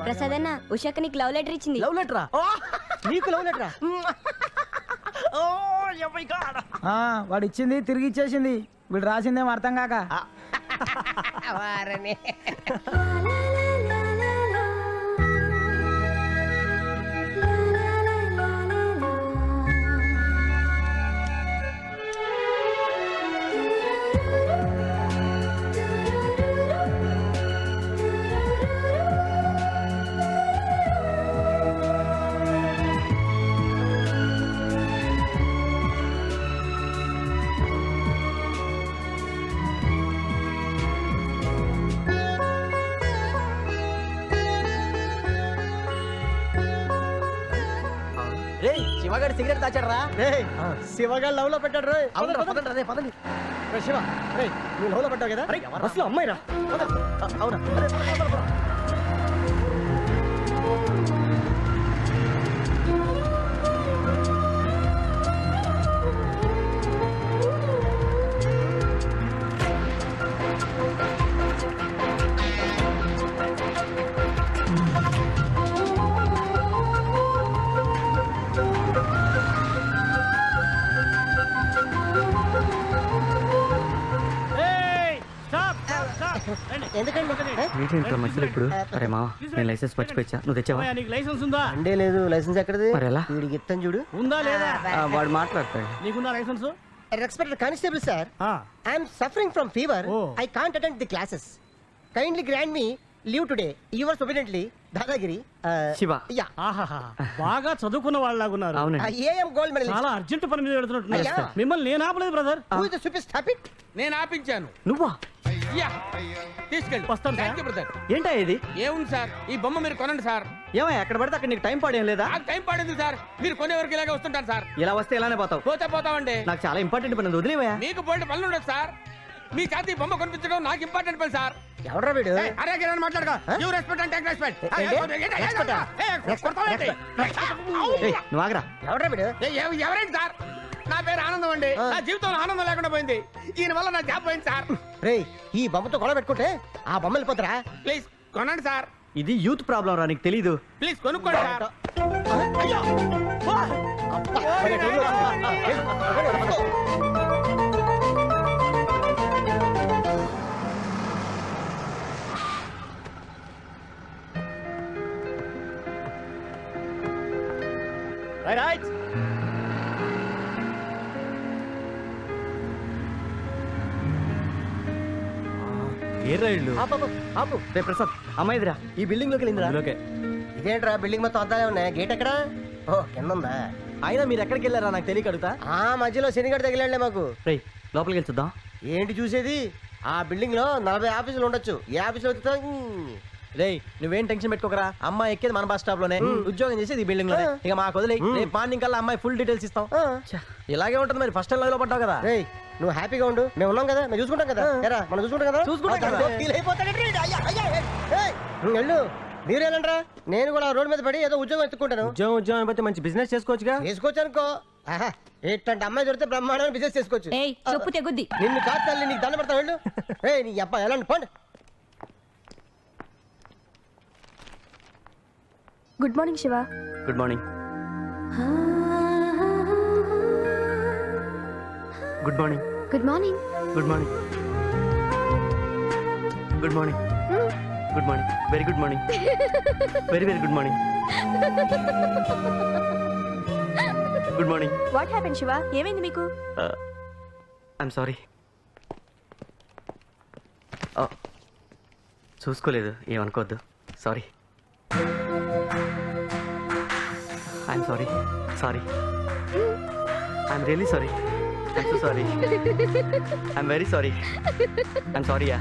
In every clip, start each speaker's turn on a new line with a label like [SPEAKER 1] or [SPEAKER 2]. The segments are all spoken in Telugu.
[SPEAKER 1] ప్రసాద్ అన్న ఉషాక నీకు లవ్ లెటర్ ఇచ్చింది.
[SPEAKER 2] లవ్ లెటరా? నీకు లవ్ లెటరా?
[SPEAKER 3] వాడు ఇచ్చింది తిరిగి ఇచ్చేసింది. వీడు రాసిందేమో అర్థం కాక.
[SPEAKER 2] శివగాడు సిగరెట్ దాచాడు రా. శివగాడు లవ్ లో పెట్టాడు రే. పదండి. శివ రే, నువ్వు లవ్ లో పెట్టావు కదా? అసలు అమ్మాయి రా. అవునా?
[SPEAKER 4] ఇప్పుడు అరే మా నేను లైసెన్స్ మర్చిపోయా. నువ్వు తెచ్చావా?
[SPEAKER 2] లైసెన్స్ ఉందా? అంటే లేదు. లైసెన్స్ ఎక్కడది?
[SPEAKER 4] మరి ఎలా?
[SPEAKER 2] వీడికి ఇస్తాను చూడు. ఉందా లేదా?
[SPEAKER 4] వాడు మాట్లాడతాడు.
[SPEAKER 2] నీకుందా license? Respected constable sir, I'm suffering from fever. I can't attend the classes. Kindly grant me leave today. Yours obediently దాదాగిరి
[SPEAKER 4] శివ.
[SPEAKER 2] బాగా చదువుకున్న వాళ్ళలాగున్నారు. I'm gold medal. చాలా అర్జెంట్ పని మీద వెళ్తున్నట్టు. మిమ్మల్ని నేను ఆపలేదు brother. Who is the stupid topic? నేను ఆపించాను.
[SPEAKER 4] నువ్వా?
[SPEAKER 2] తీసుకెళ్ళి వస్తాను బ్రదర్.
[SPEAKER 4] ఏంటా ఇది?
[SPEAKER 2] ఏముంది సార్, ఈ బొమ్మ మీరు కొనండి సార్.
[SPEAKER 4] ఏమో ఎక్కడ పడితే అక్కడ నీకు టైం పాడేం లేదా?
[SPEAKER 2] నాకు టైం పడింది సార్. మీరు కొనే వరకు ఇలాగే వస్తుంటాను సార్.
[SPEAKER 4] ఇలా వస్తే ఇలానే పోతావు.
[SPEAKER 2] పోతామండి.
[SPEAKER 4] నాకు చాలా ఇంపార్టెంట్ పని ఉంది, వదిలేవా?
[SPEAKER 2] మీకు పోయిన పనులు ఉండదు సార్. మీ చేతి బొమ్మ కొనిపించడం నాకు ఇంపార్టెంట్ పని సార్. ఎవరా వీడు? అరే గిరని మాట్లాడగా. You respect and take respect.
[SPEAKER 4] నువ్వు ఆగరా.
[SPEAKER 2] ఎవరా వీడు? ఎవరేంటి సార్? నా పేరు ఆనందం అండి. నా జీవితంలో ఆనందం లేకుండా పోయింది. ఈయన వల్ల నా జాబ్ పోయింది సార్. రేయ్, ఈ బొమ్మతో గొడవ పెట్టుకుంటే ఆ బొమ్మ వెళ్ళిపోతారా? ప్లీజ్ కొనండి సార్.
[SPEAKER 4] ఇది యూత్ ప్రాబ్లం రా, నీకు తెలీదు.
[SPEAKER 2] ప్లీజ్ కొనుక్కోండి సార్.
[SPEAKER 4] రైట్. ఏ రైళ్ళు?
[SPEAKER 2] ఆపు.
[SPEAKER 4] రే ప్రసాద్, అమ్మాయిదిరా.
[SPEAKER 2] ఈ బిల్డింగ్ లోకి వెళ్ళిందిరా. ఇదేంట్రా బిల్డింగ్ మొత్తం అద్దాలే ఉన్నాయి. గేట్ ఎక్కడా? ఓ కింద ఉందా?
[SPEAKER 4] అయినా మీరు ఎక్కడికి వెళ్ళారా నాకు తెలియక అడుగుతా.
[SPEAKER 2] ఆ మధ్యలో శనిగడ తగిలాడులే మాకు.
[SPEAKER 4] రే లోపలికి వెళ్ళి చూద్దాం.
[SPEAKER 2] ఏంటి చూసేది? ఆ బిల్డింగ్ లో 40 ఆఫీసులు ఉండొచ్చు. ఏ ఆఫీసులో
[SPEAKER 4] రే నువ్వేం టెన్షన్ పెట్టుకోకరా. అమ్మాయి ఎక్కేది మన బస్ స్టాప్ లోనే, ఉద్యోగం చేసేది ఈ బిల్డింగ్ లోనే. ఇక మాకు వదిలే. రేపు మార్నింగ్ కల్లా అమ్మాయి ఫుల్ డీటెయిల్స్ ఇస్తాం. ఇలాగే ఉంటుంది మరి. ఫస్ట్ టైం లో పడ్డావు కదా.
[SPEAKER 2] రేయ్ నువ్వు హ్యాపీగా ఉండు, మేము ఉన్నాం కదా, మేము చూసుకుంటాం కదా. మనం చూసుకుంటాం కదా. వెళ్ళు. మీరు వెళ్ళండిరా. నేను కూడా రోడ్డు మీద పడి ఏదో ఉద్యోగం ఎత్తుకుంటాను.
[SPEAKER 4] ఉద్యోగం అయిపోతే మంచి బిజినెస్ చేసుకోవచ్చుగా.
[SPEAKER 2] చేసుకోవచ్చు అనుకో. ఏంటంటే అమ్మాయి దొరికితే బ్రహ్మాండమైన బిజినెస్ చేసుకోవచ్చు.
[SPEAKER 1] చెప్పు తెగుద్ది.
[SPEAKER 2] నిన్ను కాదు తల్లి, నీకు దండ పెడతా. వెళ్ళు. నీ అబ్బాయి ఎలా పండి.
[SPEAKER 1] Good morning Shiva.
[SPEAKER 4] Good morning. Good morning.
[SPEAKER 1] Good morning.
[SPEAKER 4] Good morning. Good morning. Good morning. Very good morning. Very very good morning. Good morning.
[SPEAKER 1] What happen Shiva? ఏమైంది మీకు?
[SPEAKER 4] I'm sorry. చూసుకోలేదు, ఏమనుకోవద్దు. Sorry. I'm sorry. I'm really sorry. I'm so sorry. I'm very sorry. I'm sorry. Yeah.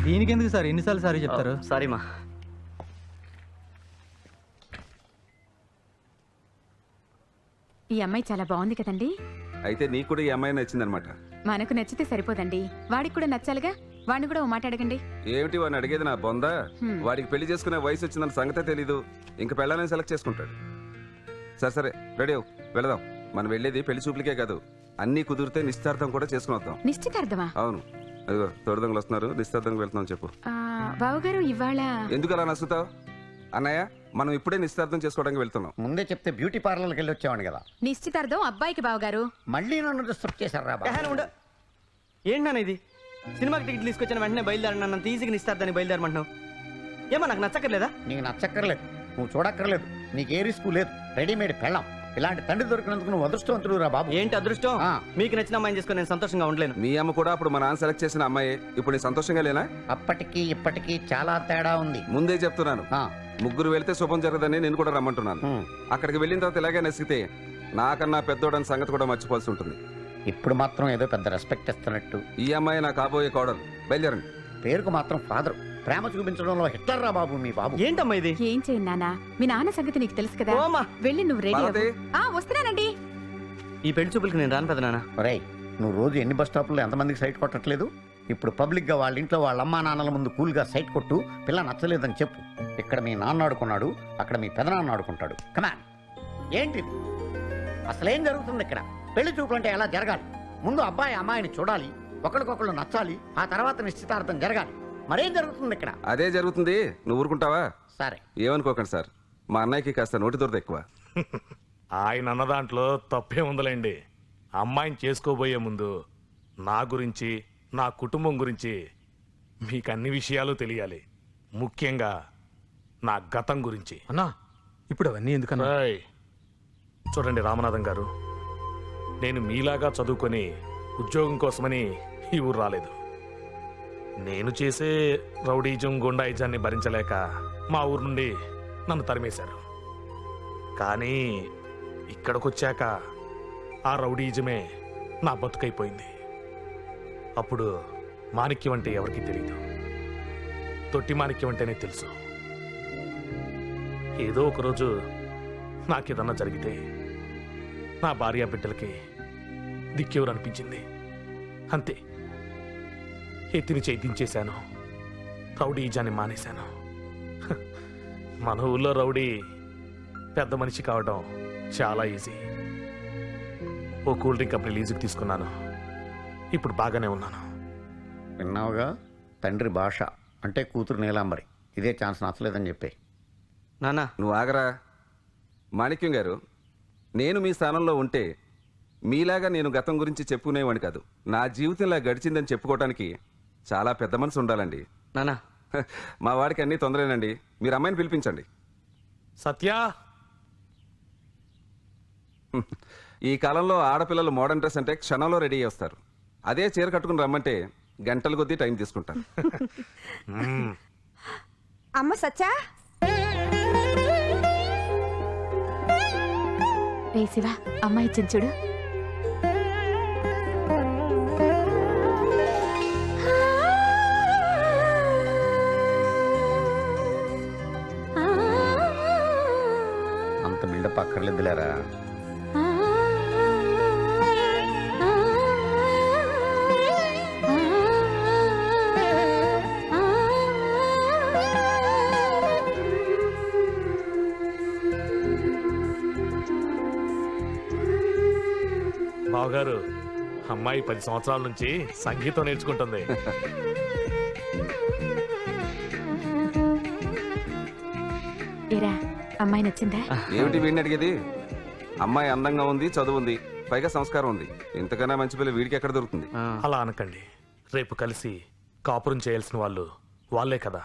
[SPEAKER 3] దీనికి ఎందుకు సార్ ఎన్నిసార్లు సారీ చెప్తారు?
[SPEAKER 4] సారీ మా.
[SPEAKER 5] ఈ అమ్మాయి చాలా బాగుంది కదండి.
[SPEAKER 6] అయితే నీకు కూడా ఈ అమ్మాయి నచ్చిందనమాట.
[SPEAKER 5] మనకు నచ్చితే సరిపోదండి, వాడికి కూడా నచ్చాలిగా. వాడిని కూడా ఓ మాట అడగండి.
[SPEAKER 6] ఏమిటి వాడిని అడిగేది? నా బొందా. వాడికి పెళ్లి చేసుకునే వయసు వచ్చిందన్న సంగతే తెలీదు. ఇంకా పెళ్ళాలని సెలెక్ట్ చేసుకుంటాడు. సరే రెడీ అవు, వెళదాం. మనం వెళ్ళేది పెళ్లి చూపులకే కాదు, అన్ని కుదిరితే నిశ్చితార్థం కూడా చేసుకుని వద్దాం.
[SPEAKER 5] నిశ్చితార్థమా?
[SPEAKER 6] అవును. అదిగో తోడుదొంగలు వస్తున్నారు, నిశ్చితార్థంకి వెళ్తున్నాం. చెప్పు
[SPEAKER 5] బావగారు. ఇవాళ
[SPEAKER 6] ఎందుకు అలా నచ్చుతావు? అన్నయ్య మనం ఇప్పుడే నిశ్చితార్థం చేసుకోవడానికి వెళ్తున్నాం.
[SPEAKER 7] ముందే చెప్తే బ్యూటీ పార్లర్కి వెళ్ళి వచ్చేవాడిని కదా.
[SPEAKER 5] నిశ్చితార్థం అబ్బాయికి బావగారు.
[SPEAKER 7] మళ్ళీ నన్ను డిస్టర్బ్ చేశారు రా బాబు.
[SPEAKER 4] ఏంటన్నా ఇది? సినిమాకి టికెట్ తీసుకొచ్చిన వెంటనే బయలుదేరన్నా, నన్ను ఈజీగా నిస్తారని బయలుదేరమంటున్నావు. ఏమో నాకు నచ్చక్కర్లేదా?
[SPEAKER 7] నీకు నచ్చక్కర్లేదు, నువ్వు చూడక్కర్లేదు, నీకు ఏ రిస్క్ లేదు. రెడీమేడ్ పెళ్ళాం. ఇలాంటి తండ్రి దొరికినందుకు నువ్వు అదృష్టవంతుడు రా బాబు.
[SPEAKER 4] ఏంటి అదృష్టం? మీకు నచ్చిన అమ్మాయిని చేసుకుని నేను సంతోషంగా ఉండలేను.
[SPEAKER 6] మీ అమ్మ కూడా అప్పుడు మా నాన్న సెలెక్ట్ చేసిన అమ్మాయి. ఇప్పుడు నీ సంతోషంగా లేనా?
[SPEAKER 7] అప్పటికి ఇప్పటికీ చాలా తేడా ఉంది.
[SPEAKER 6] ముందే చెప్తున్నాను, ముగ్గురు వెళ్తే శుభం జరగదని నేను కూడా రమ్మంటున్నాను. అక్కడికి వెళ్ళిన తర్వాత ఇలాగే నసిగితే నాకన్నా పెద్దోడని సంగతి కూడా మర్చిపోవాల్సి ఉంటుంది.
[SPEAKER 7] ఇప్పుడు మాత్రం ఏదో పెద్ద రెస్పెక్ట్ ఇస్తున్నట్టు.
[SPEAKER 6] ఈ అమ్మాయి నా కాబోయే కోడలు. బయలుదేరండి.
[SPEAKER 7] పేరుకు మాత్రం ఫాదర్. ప్రేమ చూపించడంలో హిట్లర్ రా బాబు మీ బాబు.
[SPEAKER 4] ఏంటమ్మా ఇది?
[SPEAKER 5] ఏం చేయండి నాన్న, మీ నాన్న సంగతి నీకు తెలుసు కదా. వెళ్ళి నువ్వు రెడీ
[SPEAKER 6] భారతి.
[SPEAKER 5] వస్తున్నానండి.
[SPEAKER 4] ఈ పెళ్లి చూపులకి నేను రాను పెదనాన్న.
[SPEAKER 7] ఒరేయ్, నువ్వు రోజు ఎన్ని బస్ స్టాపుల్లో ఎంతమందికి సైట్ కొట్టట్లేదు? ఇప్పుడు పబ్లిక్ గా వాళ్ళ ఇంట్లో వాళ్ళ అమ్మా నాన్నల ముందు కూల్ గా సైట్ కొట్టు. పిల్ల నచ్చలేదని చెప్పు. ఇక్కడ మీ నాన్న ఆడుకున్నాడు, అక్కడ మీ పెదనాన్న ఆడుకుంటాడు. కమాన్. ఏంటిది? అసలేం జరుగుతుంది ఇక్కడ? పెళ్లి చూపులు అంటే ఎలా జరగాలి? ముందు అబ్బాయి అమ్మాయిని చూడాలి, ఒకరికొకళ్ళు నచ్చాలి, ఆ తర్వాత నిశ్చితార్థం జరగాలి. మరేం జరుగుతుంది ఇక్కడ?
[SPEAKER 6] అదే జరుగుతుంది. నువ్వు ఊరుకుంటావా?
[SPEAKER 7] సరే.
[SPEAKER 6] ఏమనుకోకండి సార్, మా అన్నయ్యకి కాస్త నోటి దొరద ఎక్కువ.
[SPEAKER 8] ఆయన అన్న దాంట్లో తప్పే ఉందిలేండి. అమ్మాయిని చేసుకోబోయే ముందు నా గురించి, నా కుటుంబం గురించి మీకు అన్ని విషయాలు తెలియాలి. ముఖ్యంగా నా గతం గురించి.
[SPEAKER 9] అన్నా ఇప్పుడు అవన్నీ ఎందుకన్నా?
[SPEAKER 8] రాయ్, చూడండి రామనాథం గారు, నేను మీలాగా చదువుకొని ఉద్యోగం కోసమని ఈ ఊరు రాలేదు. నేను చేసే రౌడీజం గుండాయిజాన్ని భరించలేక మా ఊరు నుండి నన్ను తరిమేశారు. కానీ ఇక్కడికొచ్చాక ఆ రౌడీజమే నా బతుకైపోయింది. అప్పుడు మాణిక్యం అంటే ఎవరికీ తెలియదు, తొట్టి మాణిక్యం అంటేనే తెలుసు. ఏదో ఒకరోజు నాకేదన్నా జరిగితే నా భార్య బిడ్డలకి దిక్కెవరు అనిపించింది. అంతే, ఎత్తిని చేయించేశాను, రౌడీజాన్ని మానేశాను. మన ఊళ్ళో రౌడీ పెద్ద మనిషి కావడం చాలా ఈజీ. ఓ కూల్ డ్రింక్ కంపెనీ లీజుకి తీసుకున్నాను. ఇప్పుడు బాగానే ఉన్నాను.
[SPEAKER 7] విన్నావుగా, తండ్రి భాష అంటే కూతురు నీలాంబరి. ఇదే ఛాన్స్ నచ్చలేదని చెప్పి.
[SPEAKER 4] నాన్న
[SPEAKER 6] నువ్వు ఆగరా. మాణిక్యం గారు, నేను మీ స్థానంలో ఉంటే మీలాగా నేను గతం గురించి చెప్పుకునేవాడిని కాదు. నా జీవితం ఇలా గడిచిందని చెప్పుకోవడానికి చాలా పెద్ద మనసు ఉండాలండి.
[SPEAKER 4] నాన్న,
[SPEAKER 6] మా వాడికి అన్నీ తొందరేనండి. మీరు అమ్మాయిని పిలిపించండి.
[SPEAKER 8] సత్య,
[SPEAKER 6] ఈ కాలంలో ఆడపిల్లలు మోడర్న్ డ్రెస్ అంటే క్షణంలో రెడీ చేస్తారు. అదే చీర కట్టుకుని రమ్మంటే గంటల కొద్దీ టైం తీసుకుంటారు.
[SPEAKER 1] అమ్మ సచ్చా,
[SPEAKER 5] రే శివ, అమ్మాయి ఇచ్చింది చూడు.
[SPEAKER 7] అంత బిల్డప్ అక్కర్లేదులేరా.
[SPEAKER 8] బావగారు, అమ్మాయి 10 సంవత్సరాల నుంచి సంగీతం నేర్చుకుంటుంది.
[SPEAKER 5] ఏరా, అమ్మాయి నచ్చిందా?
[SPEAKER 6] ఏమిటి వీడిని అడిగేది? అమ్మాయి అందంగా ఉంది, చదువు ఉంది, పైగా సంస్కారం ఉంది. ఇంతకన్నా మంచి పిల్ల వీడికి ఎక్కడ దొరుకుతుంది?
[SPEAKER 8] అలా అనకండి. రేపు కలిసి కాపురం చేయాల్సిన వాళ్ళు వాళ్ళే కదా.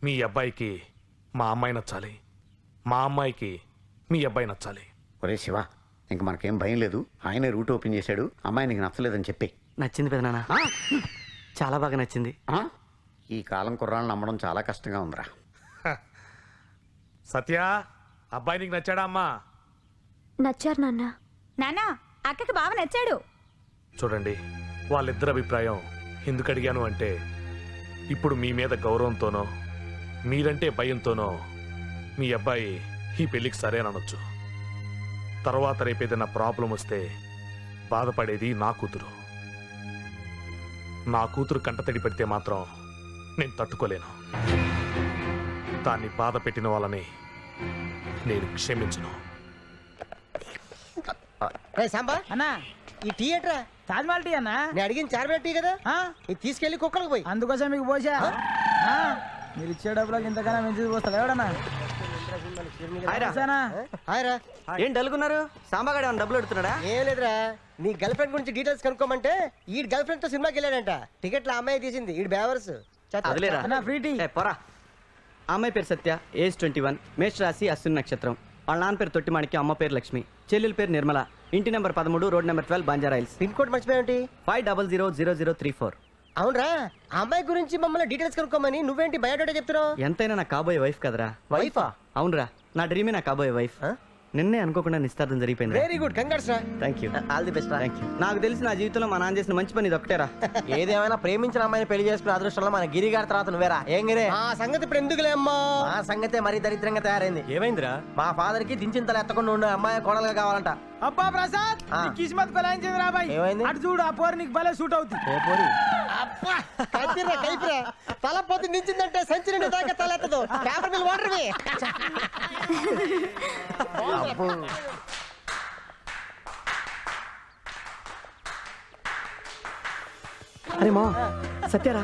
[SPEAKER 8] మీ అబ్బాయికి మా అమ్మాయి నచ్చాలి, మా అమ్మాయికి మీ అబ్బాయి నచ్చాలి.
[SPEAKER 7] ఒరే శివ, ఇంక మనకేం భయం లేదు. ఆయనే రూట్ ఓపెన్ చేశాడు. అమ్మాయి నీకు నచ్చలేదని చెప్పి.
[SPEAKER 4] నచ్చింది పెదనాన్న, చాలా బాగా నచ్చింది.
[SPEAKER 7] ఈ కాలం కుర్రాళ్ళని నమ్మడం చాలా కష్టంగా ఉందిరా.
[SPEAKER 8] సత్య, అబ్బాయి నీకు నచ్చాడా అమ్మా?
[SPEAKER 1] నచ్చారు నాన్న.
[SPEAKER 5] నాన్న, అక్కకి బావ నచ్చాడు.
[SPEAKER 8] చూడండి, వాళ్ళిద్దరి అభిప్రాయం ఎందుకు అడిగాను అంటే, ఇప్పుడు మీ మీద గౌరవంతోనో మీరంటే భయంతోనో మీ అబ్బాయి ఈ పెళ్లికి సరేననొచ్చు. తర్వాత రేపేదైనా ప్రాబ్లం వస్తే బాధపడేది నా కూతురు. నా కూతురు కంటతడి పెడితే మాత్రం నేను తట్టుకోలేను. దాన్ని బాధ పెట్టిన వాళ్ళని నేను క్షమించను.
[SPEAKER 2] సాంబా
[SPEAKER 3] అన్నా,
[SPEAKER 2] ఈ థియేటరా
[SPEAKER 3] తాజ్మహల్ టీ అన్నా.
[SPEAKER 2] నేను అడిగిన చార్మినార్ టీ కదా,
[SPEAKER 3] ఆ?
[SPEAKER 2] ఇది తీసుకెళ్లి కుక్కలకు పోయి.
[SPEAKER 3] అందుకోసం మీకు పోసా. ఆ, మీరు ఇచ్చే డబ్బులకు ఇంతకన్నా మంచిది పోస్తుంది ఎవడన్నా సరేనా?
[SPEAKER 4] హాయ్రా ఏం డల్గున్నారు సాంబాగాడు ఏమన్నా డబ్బులు అడుగుతున్నాడా
[SPEAKER 2] ఏం లేదురా నీ గర్ల్ ఫ్రెండ్ గురించి డీటెయిల్స్ కనుక్కోమంటే ఈ గర్ల్ ఫ్రెండ్ తో సినిమాకి వెళ్ళాడంట టికెట్లు అమ్మాయి తీసింది ఈ బేవర్స్
[SPEAKER 4] వదిలేరా
[SPEAKER 3] అన్నా, ఫ్రీ టీ.
[SPEAKER 4] పోరా అమ్మాయి పేరు సత్య ఏజ్ 21 మేష రాశి అశ్విని నక్షత్రం వాళ్ళ నాన్న పేరు తొట్టిమాణికి అమ్మ పేరు లక్ష్మి చెల్లెల పేరు నిర్మల ఇంటి number 13 road number 12 Banjara Hills
[SPEAKER 2] pin code మర్చిపోయావేంటి
[SPEAKER 4] 500034
[SPEAKER 2] అవునరా ఆ అమ్మాయి గురించి మమ్మల్ని డీటెయిల్స్ కనుక్కోమని నువ్వేంటి బయోడేటా చెప్తున్నావు
[SPEAKER 4] ఎంతైనా నా కాబోయే వైఫ్ కదరా
[SPEAKER 2] వైఫా
[SPEAKER 4] అవునరా నా డ్రీమే నా కాబోయే వైఫ్ నిన్నే అనుకోకుండా నిస్తార్థం జరిగిపోయింది
[SPEAKER 2] వెరీ గుడ్ కంగ్రాట్స్ రా
[SPEAKER 4] thank you
[SPEAKER 2] all the best రా
[SPEAKER 4] థ్యాంక్ యూ నాకు తెలిసి నా జీవితంలో మా నాన్న చేసిన మంచి పని ఇది ఒకటేరా
[SPEAKER 10] ఏదేమైనా ప్రేమించిన అమ్మాయిని పెళ్లి చేసుకున్న అదృష్టంలో మన గిరి గారి తర్వాత నువ్వేరా ఏం గిరే
[SPEAKER 2] ఆ సంగతి ఇప్పుడు ఎందుకులే అమ్మా
[SPEAKER 10] మా సంగతే మరీ దరిద్రంగా తయారైంది
[SPEAKER 4] ఏమైందిరా
[SPEAKER 10] మా ఫాదర్ కి దించిన తల ఎత్తకుండా ఉండే అమ్మాయి కోడలుగా కావాలంట
[SPEAKER 3] అబ్బా ప్రసాద్
[SPEAKER 10] ఆ.
[SPEAKER 3] నీ కిస్మత్ కొలాయించింది రా బాయ్
[SPEAKER 10] ఏమైంది?
[SPEAKER 3] అటు చూడు ఆ పోరు నీకు భలే సూట్ అవుతుంది
[SPEAKER 2] అబ్బా కైపిరా కైపిరా తల పోతే నించిందంటే సంచి నిండా దాకా తల ఎత్తదు పేపర్ మిల్ వాటర్ మీ
[SPEAKER 4] అరే మా సత్యరా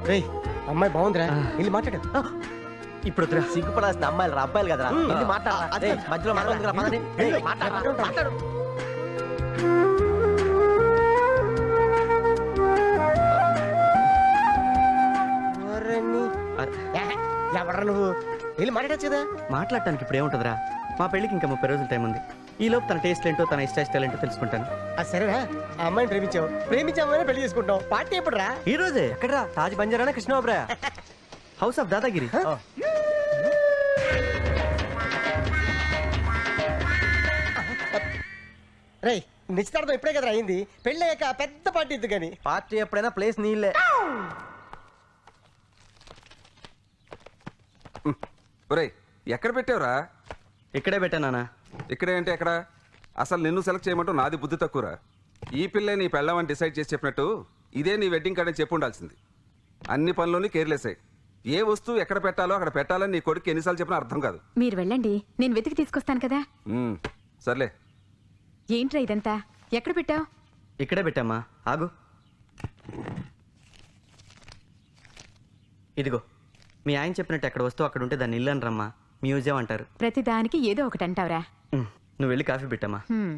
[SPEAKER 2] రేయ్ అమ్మాయి బాగుందిరా వెళ్ళి మాట్లాడు
[SPEAKER 4] ఇప్పుడు వద్దురా.
[SPEAKER 10] సిగ్గుపడాల్సిన అమ్మాయిలు రా అబ్బాయిలు కదరా వెళ్ళి మాట్లాడరా ఏయ్, మధ్యలో మాట్లాడుతురా పదండి ఏయ్, మాట్లాడు
[SPEAKER 2] ఎవడరా నువ్వు వెళ్ళి మాట్లాడచ్చు కదా
[SPEAKER 4] మాట్లాడటానికి ఇప్పుడు ఏముంటుందిరా మా పెళ్ళికి ఇంకా 30 రోజులు టైం ఉంది ఈ లోపు తన టేస్ట్ ఏంటో తన ఇష్టాయిష్టాలు ఏంటో తెలుసుకుంటాను
[SPEAKER 2] అది సరేనా ఆ అమ్మాయిని ప్రేమించామని పెళ్లి చేసుకుంటాం పార్టీ ఎప్పుడు రా
[SPEAKER 4] ఈ రోజే
[SPEAKER 10] ఎక్కడరా తాజ్ బంజారానా కృష్ణబాబురా
[SPEAKER 4] హౌస్ ఆఫ్ దాదాగిరి
[SPEAKER 2] రేయ్ నిశ్చితార్థం ఇప్పుడే కదా అయింది పెళ్ళి అయ్యాక పెద్ద పార్టీ ఇద్దు కానీ
[SPEAKER 10] పార్టీ ఎప్పుడైనా ప్లేస్ నీళ్ళే
[SPEAKER 6] ఒరేయ్ ఎక్కడ పెట్టావురా
[SPEAKER 4] ఇక్కడే పెట్టానా
[SPEAKER 6] ఇక్కడే అంటే ఎక్కడ అసలు నిన్ను సెలెక్ట్ చేయమంటూ నాది బుద్ధి తక్కువరా ఈ పిల్లే నీ పెళ్ళమని డిసైడ్ చేసి చెప్పినట్టు ఇదే నీ వెడ్డింగ్ కార్డ్ అని చెప్పి ఉండాల్సింది అన్ని పనుల్లోని కేర్లెస్ ఏ వస్తువు ఎక్కడ పెట్టాలో అక్కడ పెట్టాలని నీ కొడుకు ఎన్నిసార్లు చెప్పినా అర్థం కాదు
[SPEAKER 5] మీరు వెళ్ళండి నేను వెతికి తీసుకొస్తాను కదా
[SPEAKER 6] సర్లే
[SPEAKER 5] ఏంట్రా ఇదంతా ఎక్కడ పెట్టావు
[SPEAKER 4] ఇక్కడే పెట్టామా ఆగు ఇదిగో మీ ఆయన చెప్పినట్టు ఎక్కడ వస్తువు అక్కడ ఉంటే దాన్ని ఇల్లు అని రమ్మా మ్యూజియం అంటారు
[SPEAKER 5] ప్రతి దానికి ఏదో ఒకటి అంటావురా
[SPEAKER 4] నువ్వు వెళ్ళి కాఫీ పెట్టామా